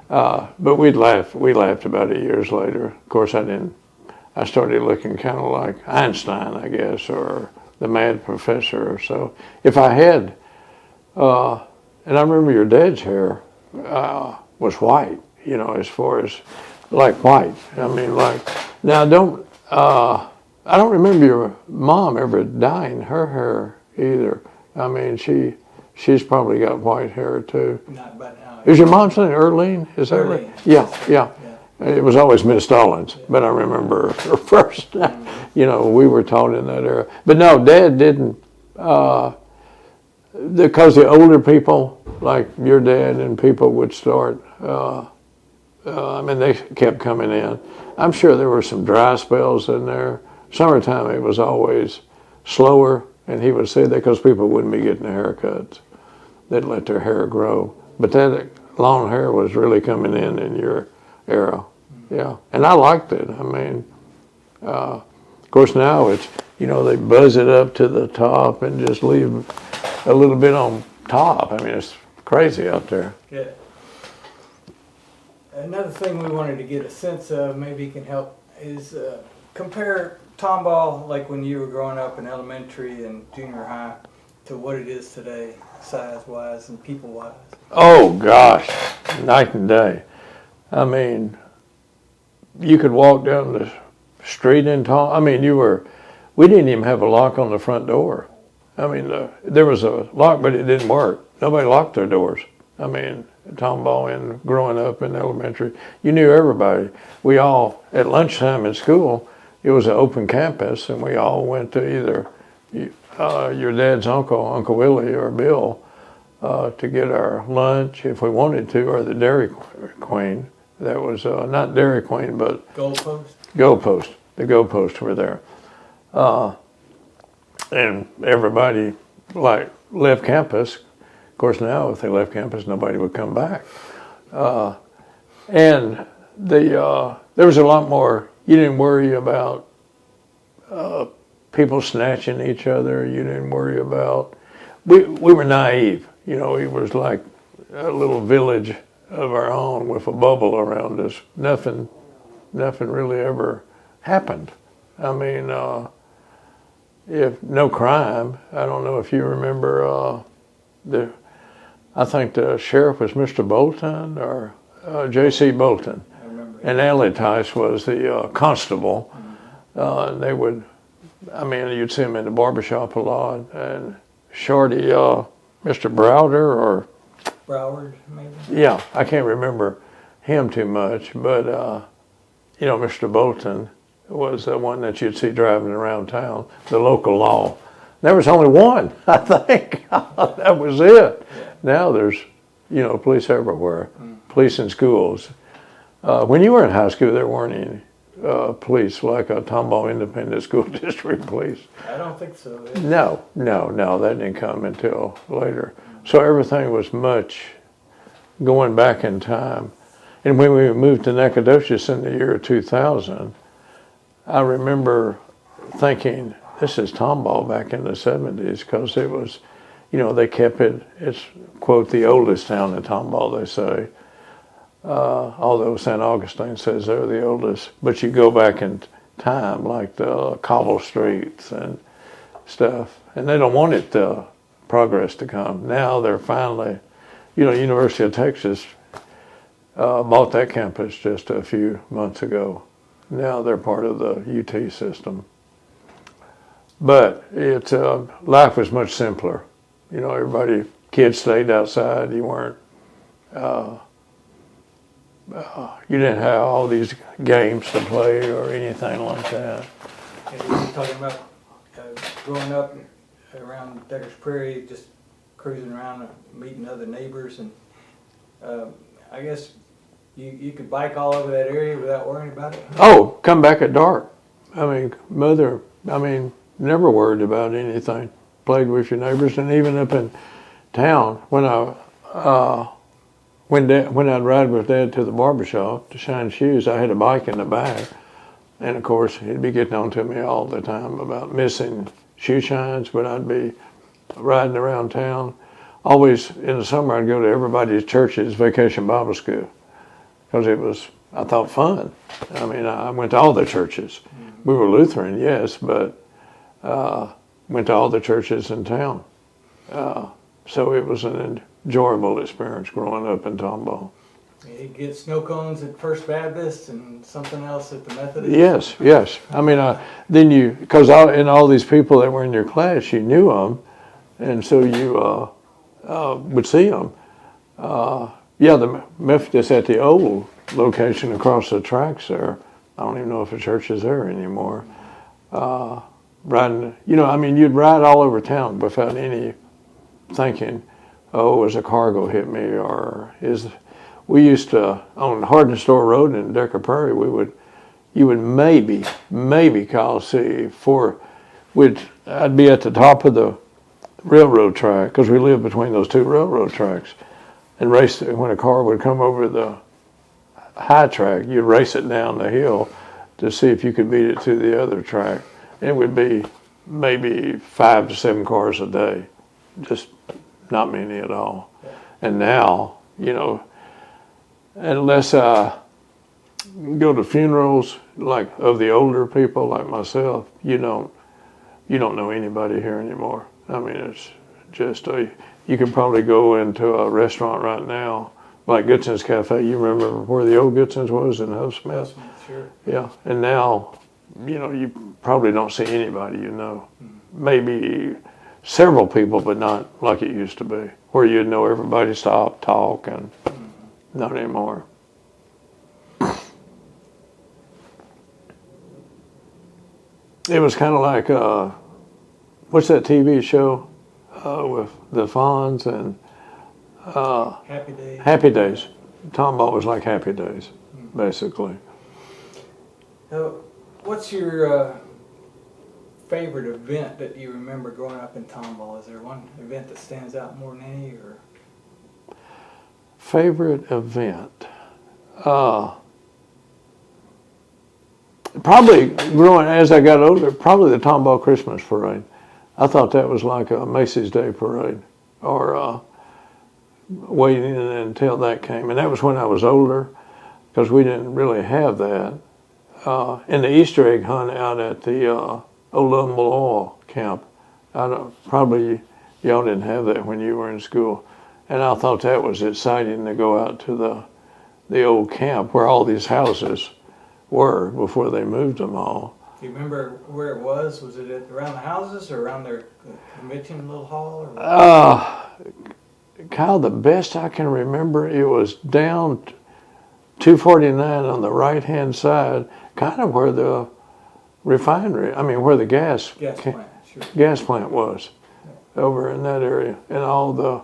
But we laughed about it years later. Of course, I started looking kind of like Einstein, I guess, or the mad professor or so. If I had, and I remember your dad's hair was white, as far as like white. I mean, like, now I don't remember your mom ever dyeing her hair either. I mean, she's probably got white hair too. Not by now. Is your mom's name Earlene? Is that right? Yeah. It was always Miss Stallones, but I remember her first. We were taught in that era. But no, Dad didn't, because the older people, like your dad and people would start, they kept coming in. I'm sure there were some dry spells in there. Summertime, it was always slower, and he would say that because people wouldn't be getting their haircuts. They'd let their hair grow. But that long hair was really coming in your era. Yeah, and I liked it. I mean, of course now it's, they buzz it up to the top and just leave a little bit on top. I mean, it's crazy out there. Yeah. Another thing we wanted to get a sense of, maybe can help, is compare Tomball, like when you were growing up in elementary and junior high, to what it is today, size-wise and people-wise. Oh, gosh, night and day. I mean, you could walk down the street in Tomball. I mean, we didn't even have a lock on the front door. I mean, there was a lock, but it didn't work. Nobody locked their doors. I mean, Tomball, and growing up in elementary, you knew everybody. We all, at lunchtime in school, it was an open campus, and we all went to either your dad's uncle, Uncle Willie, or Bill, to get our lunch if we wanted to, or the Dairy Queen. That was not Dairy Queen, but Goalpost. The Goalposts were there, and everybody left campus. Of course, now if they left campus, nobody would come back, and there was a lot more. You didn't worry about people snatching each other. You didn't worry about. We were naive. It was like a little village of our own with a bubble around us. Nothing really ever happened. I mean, if no crime. I don't know if you remember I think the sheriff was Mr. Bolton or J.C. Bolton. And Allie Tice was the constable. And they would, you'd see him in the barbershop a lot. And Shorty, Mr. Browder Broward, maybe? Yeah, I can't remember him too much. But, Mr. Bolton was the one that you'd see driving around town, the local law. There was only one, I think. That was it. Yeah. Now there's, police everywhere, police in schools. When you were in high school, there weren't any police, like a Tomball Independent School District police. I don't think so. No, that didn't come until later. So everything was much going back in time. And when we moved to Nacogdoches in the year 2000, I remember thinking, this is Tomball back in the 70s, because it was, they kept it, it's, quote, the oldest town in Tomball, they say. Although St. Augustine says they're the oldest. But you go back in time, like the cobble streets and stuff, and they don't want the progress to come. Now they're finally, University of Texas bought that campus just a few months ago. Now they're part of the UT system. But life was much simpler. Kids stayed outside. You weren't, you didn't have all these games to play or anything like that. And we were talking about growing up around Decker's Prairie, just cruising around and meeting other neighbors, and I guess you could bike all over that area without worrying about it? Oh, come back at dark. Never worried about anything. Played with your neighbors, and even up in town, when I'd ride with Dad to the barber shop to shine shoes, I had a bike in the back. And of course, he'd be getting on to me all the time about missing shoe shines, but I'd be riding around town. Always in the summer, I'd go to everybody's church's vacation Bible school, because it was, I thought, fun. I went to all the churches. We were Lutheran, yes, but went to all the churches in town. So it was an enjoyable experience growing up in Tomball. You get snow cones at First Baptist and something else at the Methodist? Yes. Because all these people that were in your class, you knew them, and so you would see them. The Methodist at the old location across the tracks there. I don't even know if the church is there anymore. Riding, you'd ride all over town without any thinking, oh, is a car gonna hit me, or we used to, on Hardin Store Road in Decker Prairie, you would maybe Kyle see I'd be at the top of the railroad track, because we lived between those two railroad tracks, and race when a car would come over the high track, you'd race it down the hill to see if you could beat it to the other track. It would be maybe 5 to 7 cars a day, just not many at all. And now, unless I go to funerals like of the older people like myself, you don't know anybody here anymore. It's just you can probably go into a restaurant right now, like Goodson's Cafe. You remember where the old Goodson's was in Huffsmith? Sure. Yeah, and now, you probably don't see anybody Maybe several people, but not like it used to be, where you'd know everybody, stop, talk, and not anymore. It was kind of like, what's that TV show with the Fonz and Happy Days. Happy Days. Tomball was like Happy Days, basically. What's your favorite event that you remember growing up in Tomball? Is there one event that stands out more than any? Or favorite event? Probably as I got older, probably the Tomball Christmas Parade. I thought that was like a Macy's Day Parade, or waiting until that came. And that was when I was older, because we didn't really have that. And the Easter egg hunt out at the Old Oil camp. Probably y'all didn't have that when you were in school. And I thought that was exciting to go out to the old camp where all these houses were before they moved them all. Do you remember where it was? Was it around the houses or around their convention little hall? Or Kyle, the best I can remember, it was down 249 on the right-hand side, kind of where the refinery, where the gas plant was, over in that area. And all the,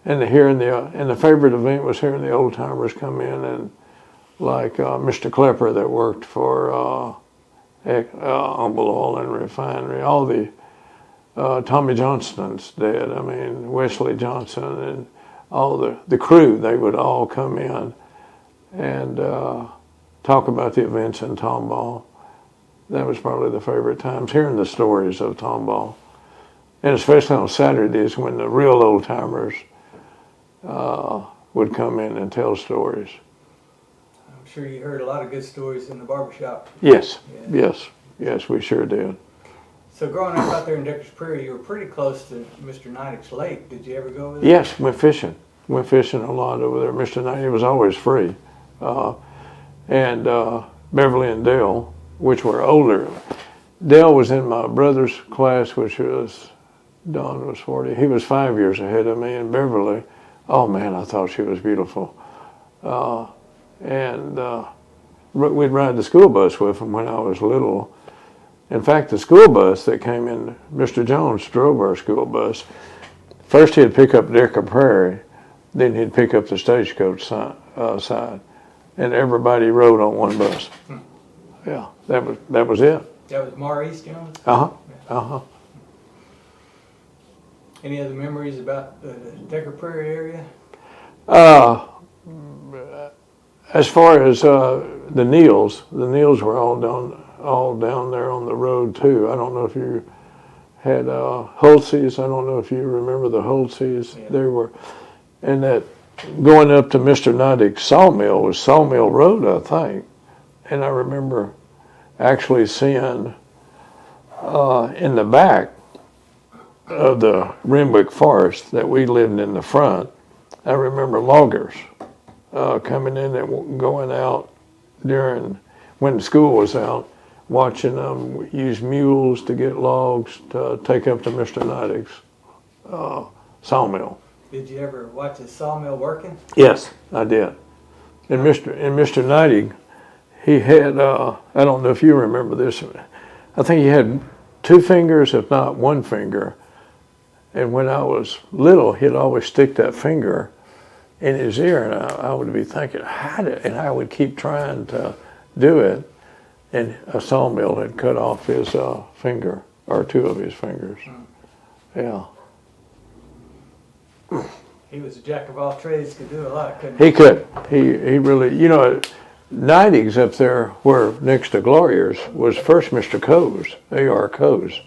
and the favorite event was hearing the old timers come in and like Mr. Klepper that worked for Humble Oil and Refinery. All the Tommy Johnston's dead. I mean, Wesley Johnson and all the crew, they would all come in and talk about the events in Tomball. That was probably the favorite times, hearing the stories of Tomball. And especially on Saturdays when the real old timers would come in and tell stories. I'm sure you heard a lot of good stories in the barbershop. Yes, Yeah. yes, we sure did. So growing up out there in Deckers Prairie, you were pretty close to Mr. Niddick's lake. Did you ever go over there? Yes, went fishing. Went fishing a lot over there. Mr. Knight, it was always free. And Beverly and Dale, which were older. Dale was in my brother's class, which was, Don was 40. He was 5 years ahead of me. And Beverly, oh man, I thought she was beautiful. We'd ride the school bus with him when I was little. In fact, the school bus that came in, Mr. Jones drove our school bus. First he'd pick up Decker Prairie, then he'd pick up the stagecoach side, and everybody rode on one bus. Yeah, that was it. That was Maurice Jones? Uh-huh. Any other memories about the Decker Prairie area? As far as the Neals were all down there on the road too. I don't know if you had Holtze's. I don't know if you remember the Holtze's. Yeah. There were, and that going up to Mr. Niddick's sawmill was Sawmill Road, I think. And I remember actually seeing in the back of the Renwick Forest that we lived in the front, I remember loggers coming in and going out during when school was out, watching them use mules to get logs to take up to Mr. Niddick's sawmill. Did you ever watch the sawmill working? Yes, I did. And Mr. Niddick, he had I don't know if you remember this, I think he had 2 fingers, if not 1 finger. And when I was little, he'd always stick that finger in his ear, and I would be thinking, and I would keep trying to do it, and a sawmill had cut off his finger, or 2 of his fingers. Yeah. He was a jack of all trades, could do a lot, couldn't he? He could. He really, Niddick's up there where next to Gloria's was first Mr. Coe's, A.R. Coe's.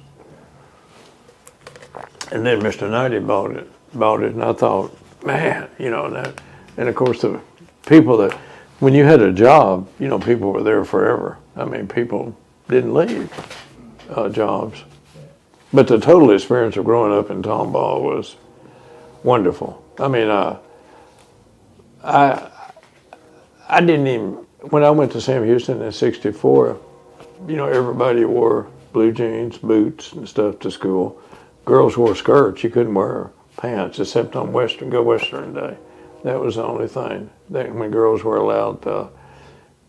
And then Mr. Niddick bought it, and I thought, man, and of course the people that, when you had a job, people were there forever. I mean, people didn't leave jobs. But the total experience of growing up in Tomball was wonderful. I mean, I didn't even, when I went to Sam Houston in '64, everybody wore blue jeans, boots, and stuff to school. Girls wore skirts. You couldn't wear pants except on Western Day. That was the only thing. When girls were allowed to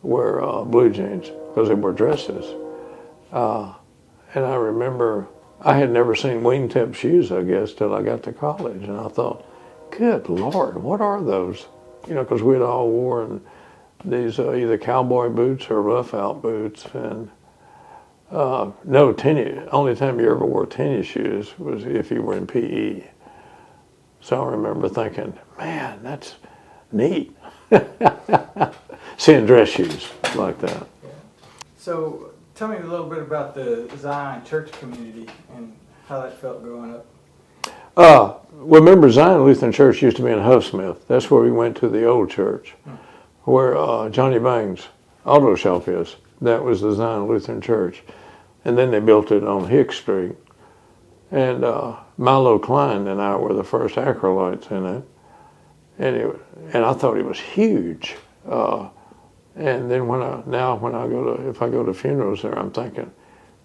wear blue jeans because they wore dresses. And I remember I had never seen wingtip shoes, I guess, till I got to college. And I thought, good Lord, what are those? Because we'd all worn these either cowboy boots or rough out boots. And no tennis. Only time you ever wore tennis shoes was if you were in PE. So I remember thinking, man, that's neat. Seeing dress shoes like that. Yeah. So tell me a little bit about the Zion church community and how that felt growing up. Remember, Zion Lutheran Church used to be in Huffsmith. That's where we went to the old church, where Johnny Bang's auto shop is. That was the Zion Lutheran Church. And then they built it on Hicks Street. And Milo Klein and I were the first acolytes in it. And I thought it was huge. And then if I go to funerals there, I'm thinking,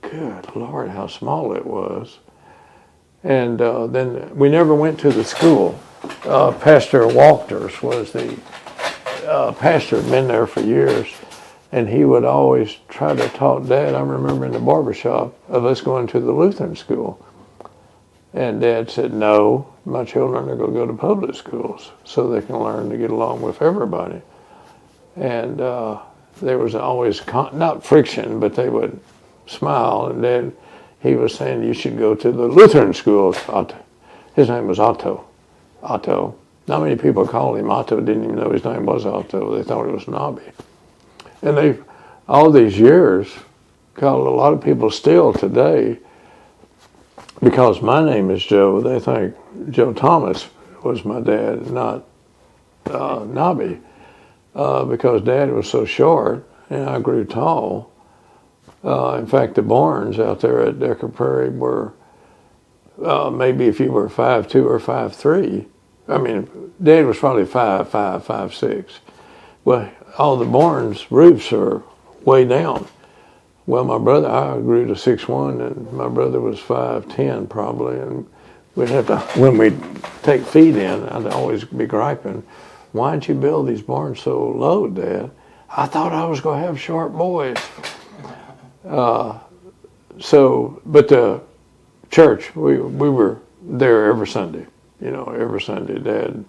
good Lord, how small it was. And then we never went to the school. Pastor Walters was the pastor, had been there for years. And he would always try to talk Dad, I remember in the barbershop, of us going to the Lutheran school. And Dad said, no, my children are going to go to public schools so they can learn to get along with everybody. And there was always, not friction, but they would smile. And then he was saying, you should go to the Lutheran school. His name was Otto. Otto. Not many people called him Otto, didn't even know his name was Otto. They thought it was Knobby. And they, all these years, called a lot of people still today, because my name is Joe, they think Joe Thomas was my dad, not Knobby. Because Dad was so short and I grew tall. In fact, the barns out there at Decker Prairie were maybe if you were 5'2" or 5'3". I mean, Dad was probably 5'5", 5'6". Well, all the barns' roofs are way down. Well, my brother, I grew to 6'1", and my brother was 5'10" probably, and we'd have to, when we'd take feed in, I'd always be griping, why'd you build these barns so low, Dad? I thought I was going to have short boys. But the church, we were there every Sunday, every Sunday, Dad.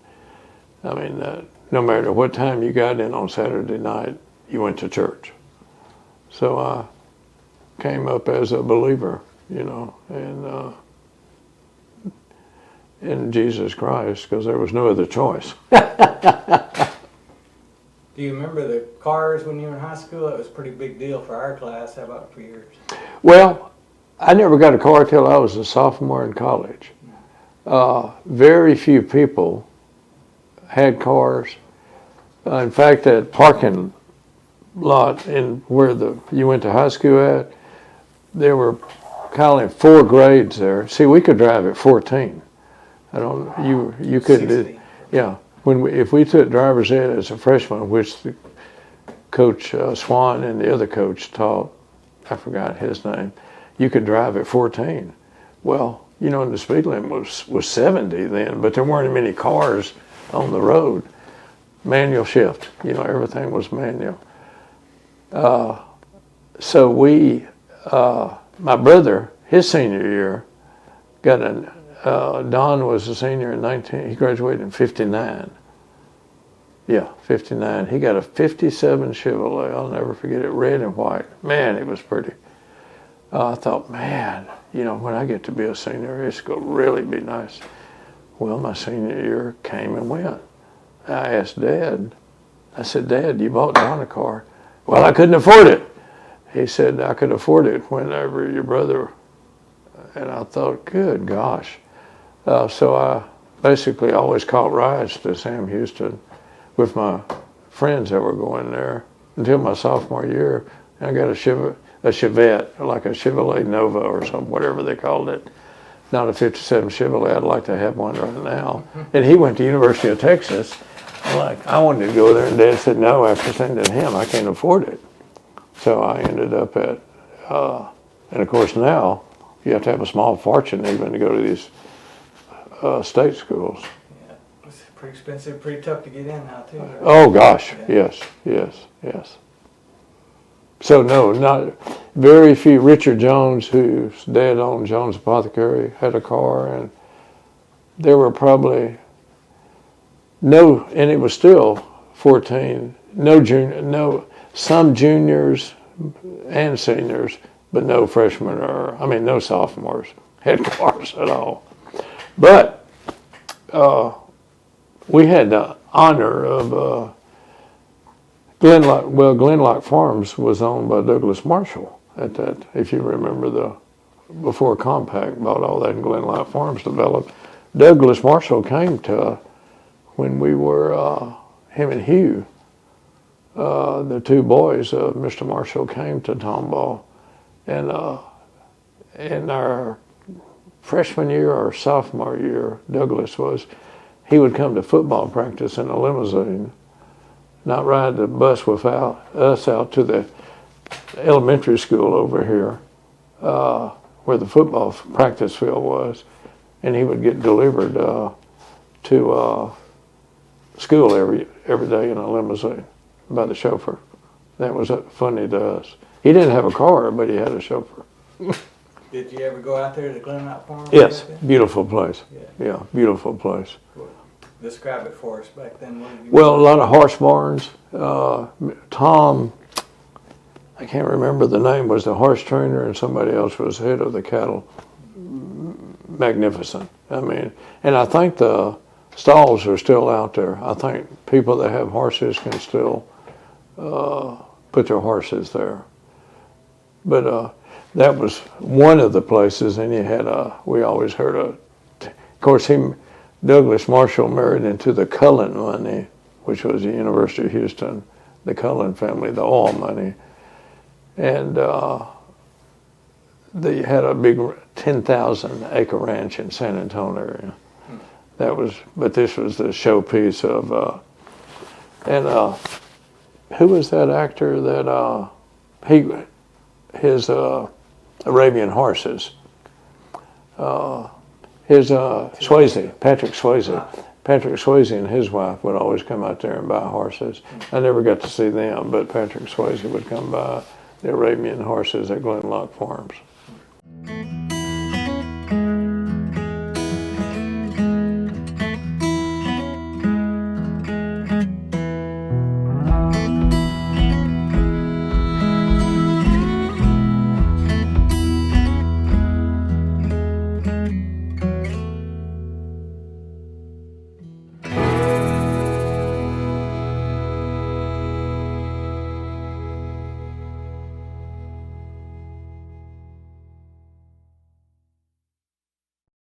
I mean, no matter what time you got in on Saturday night, you went to church. So I came up as a believer, and in Jesus Christ, because there was no other choice. Do you remember the cars when you were in high school? That was a pretty big deal for our class. How about for yours? Well, I never got a car till I was a sophomore in college. Very few people had cars. In fact, that parking lot in where you went to high school at, there were kind of 4 grades there. See, we could drive at 14. You couldn't. Yeah. If we took driver's ed as a freshman, which the coach Swan and the other coach taught, I forgot his name, you could drive at 14. Well, and the speed limit was 70 then, but there weren't many cars on the road. Manual shift, everything was manual. So my brother, his senior year, got Don was a senior in he graduated in 59. Yeah, 59. He got a 57 Chevrolet. I'll never forget it, red and white. Man, it was pretty. I thought, man, when I get to be a senior, it's going to really be nice. Well, my senior year came and went. I asked Dad, I said, Dad, you bought Don a car. Well, I couldn't afford it. He said, I could afford it whenever your brother, and I thought, good gosh. So I basically always caught rides to Sam Houston with my friends that were going there until my sophomore year. I got a Chevette, like a Chevrolet Nova or something, whatever they called it. Not a 57 Chevrolet. I'd like to have one right now. And he went to University of Texas. I wanted to go there, and Dad said, no, after sending him, I can't afford it. So I ended up at, and of course now, you have to have a small fortune even to go to these state schools. Yeah, it's pretty expensive, pretty tough to get in now too. Right? Oh gosh, yeah. Yes. So no, not very few. Richard Jones, whose dad owned Jones Apothecary, had a car, and there were probably no, and it was still 14. Some juniors and seniors, but no freshmen no sophomores had cars at all. But we had the honor of Glenlock. Well, Glenlock Farms was owned by Douglas Marshall at that. If you remember before Compaq bought all that and Glenlock Farms developed, Douglas Marshall came to when we were him and Hugh. The 2 boys of Mr. Marshall came to Tomball, and in our freshman year or sophomore year, he would come to football practice in a limousine, not ride the bus without us out to the elementary school over here, where the football practice field was, and he would get delivered to school every day in a limousine by the chauffeur. That was funny to us. He didn't have a car, but he had a chauffeur. Did you ever go out there to Glenlock Farm? Yes, beautiful place. Yeah, beautiful place. Cool. describe it for us back then. What did you Well, a lot of horse barns. Tom, I can't remember the name, was the horse trainer, and somebody else was head of the cattle. Magnificent. I mean, and I think the stalls are still out there. I think people that have horses can still put their horses there. But that was one of the places, and you had we always heard of course, Douglas Marshall married into the Cullen money, which was the University of Houston, the Cullen family, the oil money. And they had a big 10,000 acre ranch in San Antonio. That was, but this was the showpiece of, who was that actor that, his Arabian Horses, Swayze, Patrick Swayze. Patrick Swayze and his wife would always come out there and buy horses. I never got to see them, but Patrick Swayze would come by the Arabian Horses at Glenlock Farms.